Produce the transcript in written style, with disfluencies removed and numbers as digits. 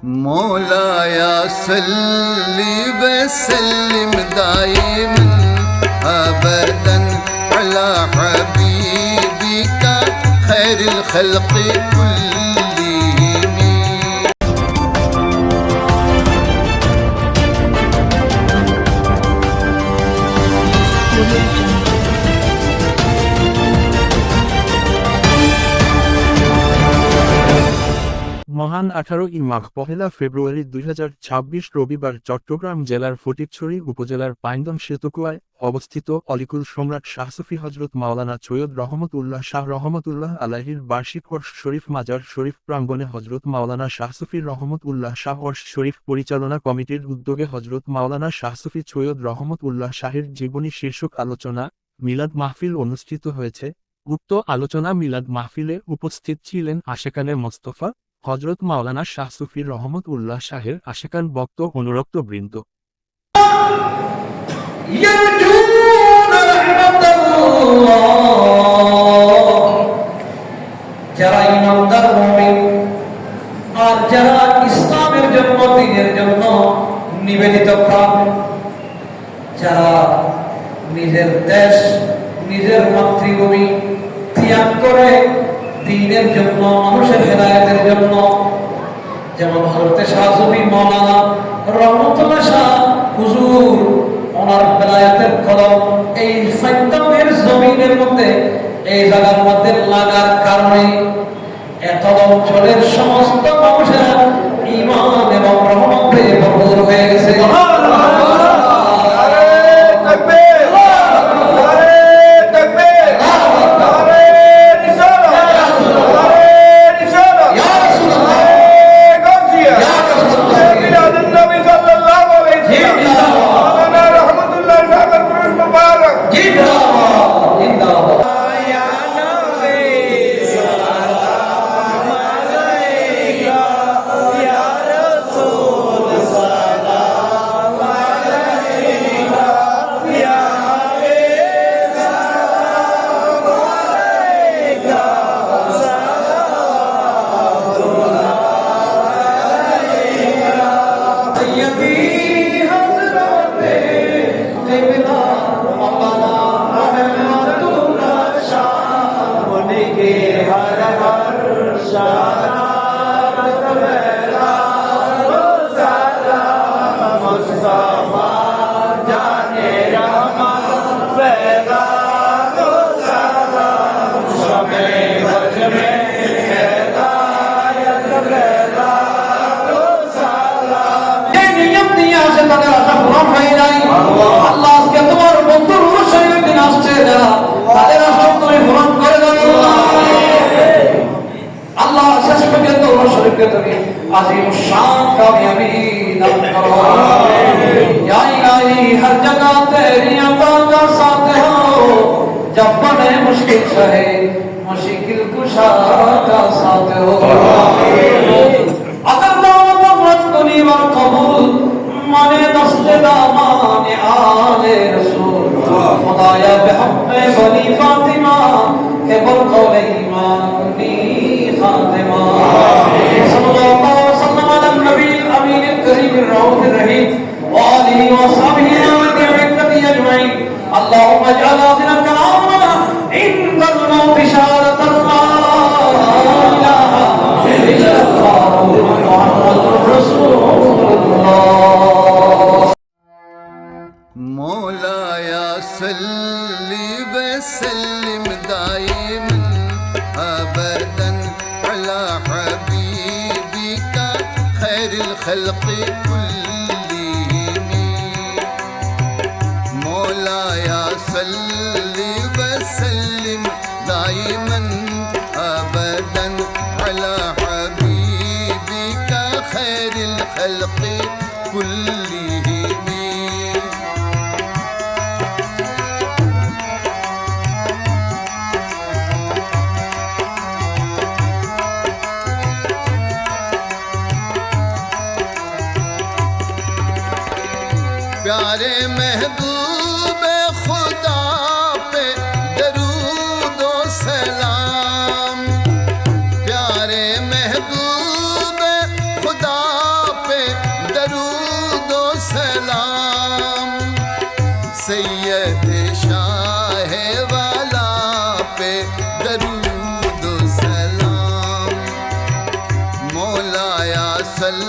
مولاي صل وسلم دائما ابدا على حبيبك خير الخلق كلهم. মহান 18ই মাঘ পহেলা ফেব্রুয়ারি 2026 রবিবার চট্টগ্রাম জেলার ফটিকছড়ি উপজেলার পাইন্দন সেতুকুয়ায় অবস্থিত অলিকুল সম্রাট শাহ সুফি হজরত মাওলানা সৈয়দ রহমতুল্লাহ শাহ রহমতুল্লাহ আলাহির বার্ষিক ওরস শরীফ মাজার শরীফ প্রাঙ্গণে হজরত মাওলানা শাহ সুফি রহমতুল্লাহ শাহ ওরস শরীফ পরিচালনা কমিটির উদ্যোগে হজরত মাওলানা শাহ সুফি সৈয়দ রহমতুল্লাহ শাহের জীবনী শীর্ষক আলোচনা মিলাদ মাহফিল অনুষ্ঠিত হয়েছে। উক্ত আলোচনা মিলাদ মাহফিলে উপস্থিত ছিলেন আশেকানে মোস্তফা, হজরত মাওলানা শাহ সুফি রহমতুল্লাহ শাহের আশেকান ভক্ত অনুরক্ত বৃন্দ। যারা ইমানদার মুমিন আর যারা ইসলামের জন্য দ্বীনের জন্য নিবেদিত প্রাণ, যারা নিজের দেশ নিজের মাতৃভূমি ত্যাগ করে দ্বীনের জন্য মানুষের হেদায়েতের জন্য, যেমন হযরত শাহ সুফি মাওলানা রহমতুল্লাহ শাহ হুজুর ওনার বেলায়েতের কলম এই ফাইন্দামের জমিনের মধ্যে এই জায়গার মধ্যে লাগার কারণে এত অঞ্চলের সমস্ত মানুষেরা ঈমান এবং রহমতে ভরপুর হয়ে গেছে। عظیم الشان کامیابی نام کرو یا الہی ہر جگہ تیری عطا کا ساتھ ہو، جب بڑے مشکل سہے مشکل کشا کا ساتھ ہو۔ اگر دعوت رد کنی و قبول مانے دست دامان آل رسول، خدایا بحق بنی فاطمہ کہ بالقول ایمان کنی خاتمہ۔ صلی اللہ الرؤوف الرحيم وآله وصحبه وتابعين أجمعين. اللهم اجعل آخر كلامنا عند الموت شهادة لا إله إلا الله محمد رسول الله. مولاي صل وسلم دائما ابدا على حبيبك خير الخلق كلهم. مولاي صل وسلم دائما ابدا على حبيبك خير الخلق كلهم. प्यारे महबूब खुदा पे दरूद व सलाम, प्यारे महबूब खुदा सलाम सैयद शाह वाला पे दरूद सलाम मौलाया सल